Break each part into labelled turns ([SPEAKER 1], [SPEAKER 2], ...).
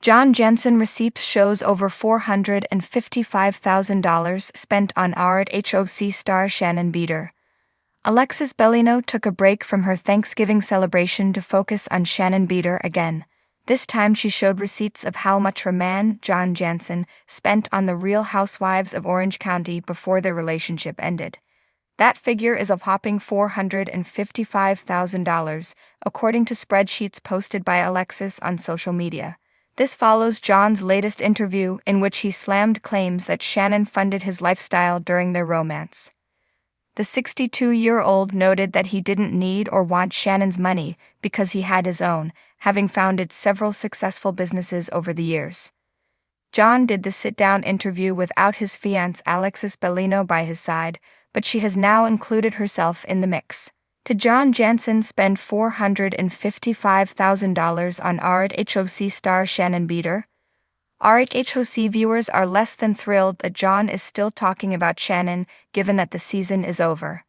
[SPEAKER 1] Janssen receipts shows over $455,000 spent on RHOC star Shannon Beador. Alexis Bellino took a break from her Thanksgiving celebration to focus on Shannon Beador again. This time she showed receipts of how much her man, Janssen, spent on the Real Housewives of Orange County before their relationship ended. That figure is a whopping $455,000, according to spreadsheets posted by Alexis on social media. This follows John's latest interview in which he slammed claims that Shannon funded his lifestyle during their romance. The 62-year-old noted that he didn't need or want Shannon's money because he had his own, having founded several successful businesses over the years. John did the sit-down interview without his fiancée Alexis Bellino by his side, but she has now included herself in the mix. Did Janssen spend $455,000 on RHOC star Shannon Beador? RHOC viewers are less than thrilled that John is still talking about Shannon, given that the season is over.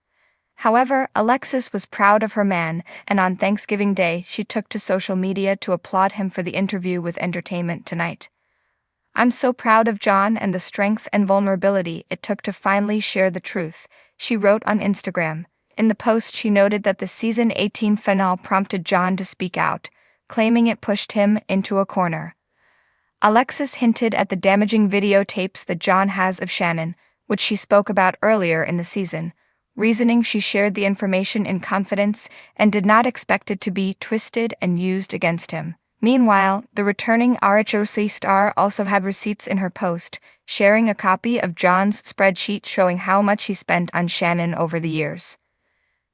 [SPEAKER 1] However, Alexis was proud of her man, and on Thanksgiving Day she took to social media to applaud him for the interview with Entertainment Tonight. "I'm so proud of John and the strength and vulnerability it took to finally share the truth," she wrote on Instagram. In the post she noted that the season 18 finale prompted John to speak out, claiming it pushed him into a corner. Alexis hinted at the damaging videotapes that John has of Shannon, which she spoke about earlier in the season, reasoning she shared the information in confidence and did not expect it to be twisted and used against him. Meanwhile, the returning RHOC star also had receipts in her post, sharing a copy of John's spreadsheet showing how much he spent on Shannon over the years.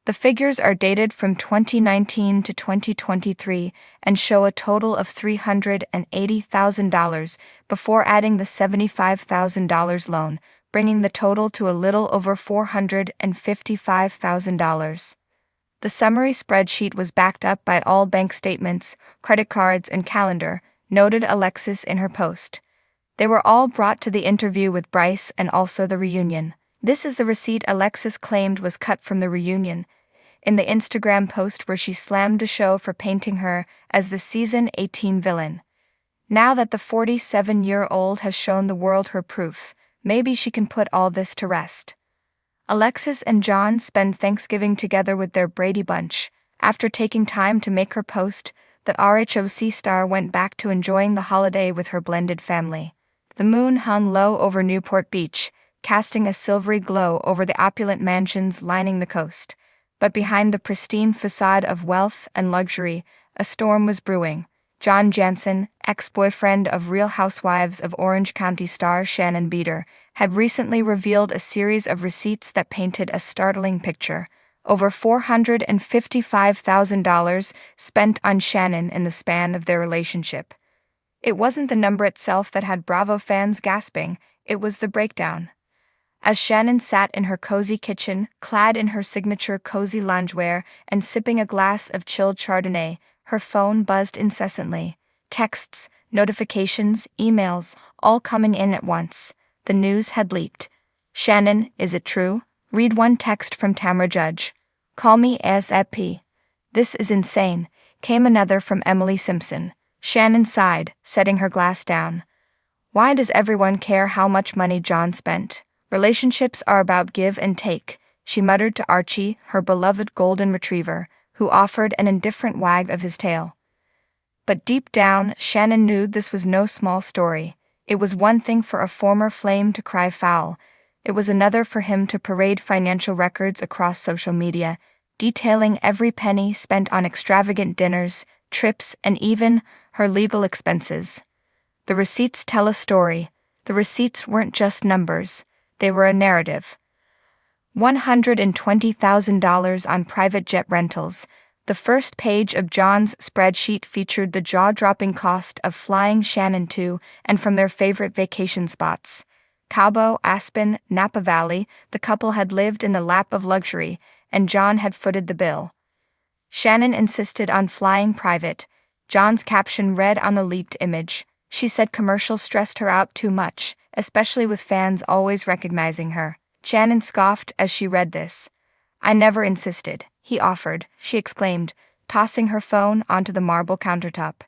[SPEAKER 1] The figures are dated from 2019 to 2023 and show a total of $380,000 before adding the $75,000 loan, bringing the total to a little over $455,000. The summary spreadsheet was backed up by all bank statements, credit cards, and calendar, noted Alexis in her post. They were all brought to the interview with Bryce and also the reunion. This is the receipt Alexis claimed was cut from the reunion, in the Instagram post where she slammed the show for painting her as the season 18 villain. Now that the 47-year-old has shown the world her proof, maybe she can put all this to rest. Alexis and John spend Thanksgiving together with their Brady Bunch. After taking time to make her post, the RHOC star went back to enjoying the holiday with her blended family. The moon hung low over Newport Beach, casting a silvery glow over the opulent mansions lining the coast. But behind the pristine facade of wealth and luxury, a storm was brewing. Janssen, ex-boyfriend of Real Housewives of Orange County star Shannon Beador, had recently revealed a series of receipts that painted a startling picture. Over $455,000 spent on Shannon in the span of their relationship. It wasn't the number itself that had Bravo fans gasping, it was the breakdown. As Shannon sat in her cozy kitchen, clad in her signature cozy loungewear and sipping a glass of chilled Chardonnay, her phone buzzed incessantly. Texts, notifications, emails, all coming in at once. The news had leaked. "Shannon, is it true?" Read one text from Tamra Judge. "Call me ASAP. This is insane," came another from Emily Simpson. Shannon sighed, setting her glass down. "Why does everyone care how much money John spent? Relationships are about give and take," she muttered to Archie, her beloved golden retriever, who offered an indifferent wag of his tail. But deep down, Shannon knew this was no small story. It was one thing for a former flame to cry foul. It was another for him to parade financial records across social media, detailing every penny spent on extravagant dinners, trips, and even her legal expenses. The receipts tell a story. The receipts weren't just numbers. They were a narrative. $120,000 on private jet rentals. The first page of John's spreadsheet featured the jaw-dropping cost of flying Shannon to and from their favorite vacation spots. Cabo, Aspen, Napa Valley, the couple had lived in the lap of luxury, and John had footed the bill. Shannon insisted on flying private. John's caption read on the leaked image. She said commercials stressed her out too much, especially with fans always recognizing her. Shannon scoffed as she read this. "I never insisted," he offered, she exclaimed, tossing her phone onto the marble countertop.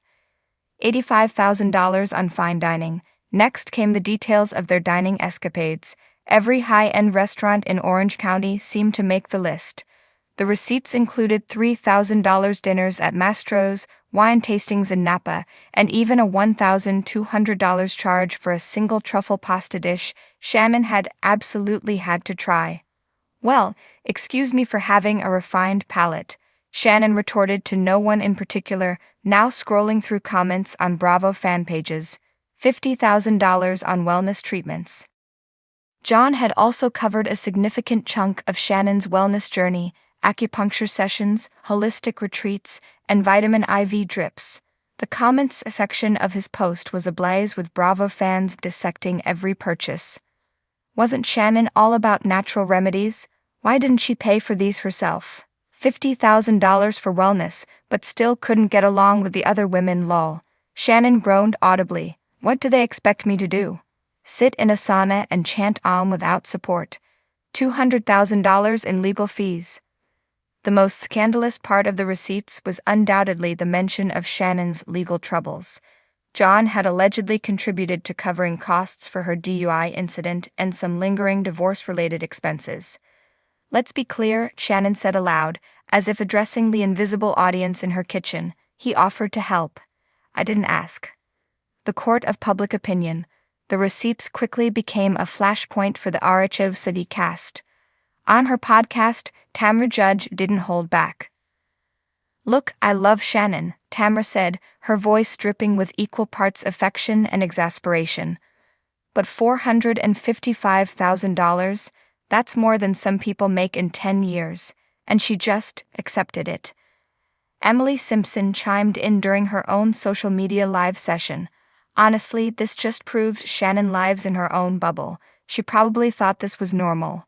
[SPEAKER 1] $85,000 on fine dining. Next came the details of their dining escapades. Every high-end restaurant in Orange County seemed to make the list. The receipts included $3,000 dinners at Mastro's, wine tastings in Napa, and even a $1,200 charge for a single truffle pasta dish Shannon had absolutely had to try. "Well, excuse me for having a refined palate," Shannon retorted to no one in particular, now scrolling through comments on Bravo fan pages. $50,000 on wellness treatments. John had also covered a significant chunk of Shannon's wellness journey: acupuncture sessions, holistic retreats, and vitamin IV drips. The comments section of his post was ablaze with Bravo fans dissecting every purchase. Wasn't Shannon all about natural remedies? Why didn't she pay for these herself? $50,000 for wellness, but still couldn't get along with the other women, lol. Shannon groaned audibly. What do they expect me to do? Sit in a sauna and chant Om without support? $200,000 in legal fees. The most scandalous part of the receipts was undoubtedly the mention of Shannon's legal troubles. John had allegedly contributed to covering costs for her DUI incident and some lingering divorce-related expenses. "Let's be clear," Shannon said aloud, as if addressing the invisible audience in her kitchen. "He offered to help. I didn't ask." The court of public opinion. The receipts quickly became a flashpoint for the RHOC cast. On her podcast, Tamra Judge didn't hold back. "Look, I love Shannon," Tamra said, her voice dripping with equal parts affection and exasperation. "But $455,000, that's more than some people make in 10 years, and she just accepted it." Emily Simpson chimed in during her own social media live session. "Honestly, this just proves Shannon lives in her own bubble. She probably thought this was normal."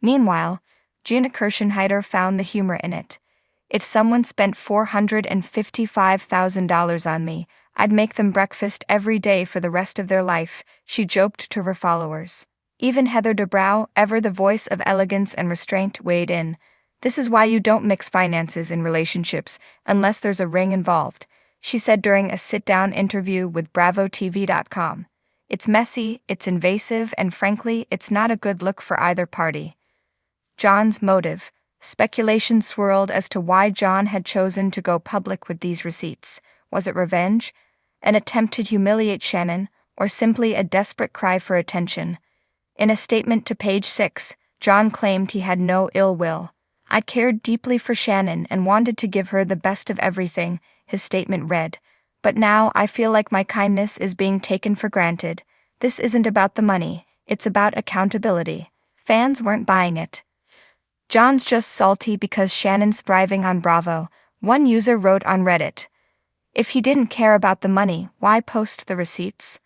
[SPEAKER 1] Meanwhile, Gina Kirschenheiter found the humor in it. "If someone spent $455,000 on me, I'd make them breakfast every day for the rest of their life," she joked to her followers. Even Heather Dubrow, ever the voice of elegance and restraint, weighed in. "This is why you don't mix finances in relationships unless there's a ring involved," she said during a sit-down interview with BravoTV.com. "It's messy, it's invasive, and frankly, it's not a good look for either party." John's motive. Speculation swirled as to why John had chosen to go public with these receipts. Was it revenge? An attempt to humiliate Shannon? Or simply a desperate cry for attention? In a statement to Page 6, John claimed he had no ill will. "I cared deeply for Shannon and wanted to give her the best of everything," his statement read. "But now I feel like my kindness is being taken for granted. This isn't about the money, it's about accountability." Fans weren't buying it. "John's just salty because Shannon's thriving on Bravo," one user wrote on Reddit. "If he didn't care about the money, why post the receipts?"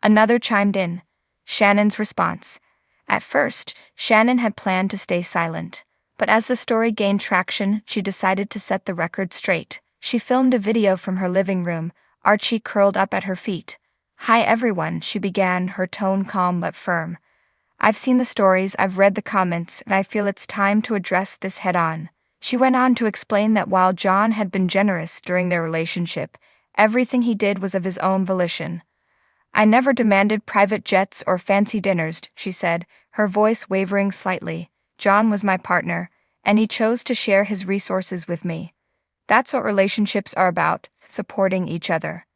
[SPEAKER 1] Another chimed in. Shannon's response. At first, Shannon had planned to stay silent. But as the story gained traction, she decided to set the record straight. She filmed a video from her living room, Archie curled up at her feet. "Hi everyone," she began, her tone calm but firm. "I've seen the stories, I've read the comments, and I feel it's time to address this head-on." She went on to explain that while John had been generous during their relationship, everything he did was of his own volition. "I never demanded private jets or fancy dinners," she said, her voice wavering slightly. "John was my partner, and he chose to share his resources with me. That's what relationships are about, supporting each other."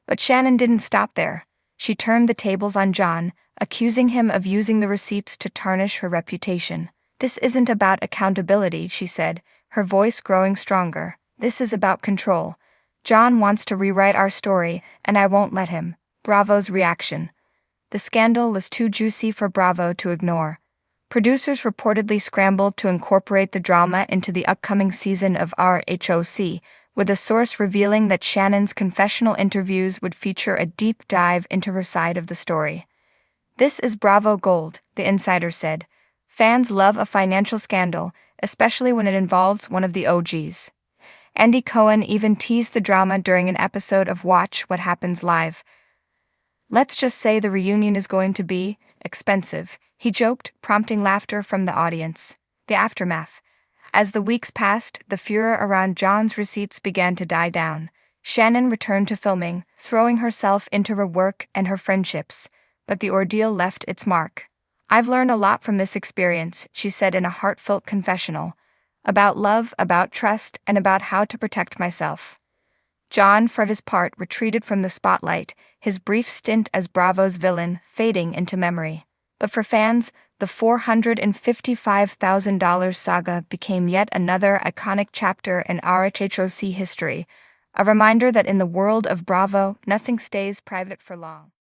[SPEAKER 1] But Shannon didn't stop there. She turned the tables on John, accusing him of using the receipts to tarnish her reputation. "This isn't about accountability," she said, her voice growing stronger. "This is about control. John wants to rewrite our story, and I won't let him." Bravo's reaction. The scandal was too juicy for Bravo to ignore. Producers reportedly scrambled to incorporate the drama into the upcoming season of RHOC, with a source revealing that Shannon's confessional interviews would feature a deep dive into her side of the story. "This is Bravo Gold," the insider said. "Fans love a financial scandal, especially when it involves one of the OGs." Andy Cohen even teased the drama during an episode of Watch What Happens Live. "Let's just say the reunion is going to be expensive," he joked, prompting laughter from the audience. The aftermath. As the weeks passed, the furor around John's receipts began to die down. Shannon returned to filming, throwing herself into her work and her friendships, but the ordeal left its mark. "I've learned a lot from this experience," she said in a heartfelt confessional, "about love, about trust, and about how to protect myself." John, for his part, retreated from the spotlight, his brief stint as Bravo's villain fading into memory. But for fans, the $455,000 saga became yet another iconic chapter in RHOC history, a reminder that in the world of Bravo, nothing stays private for long.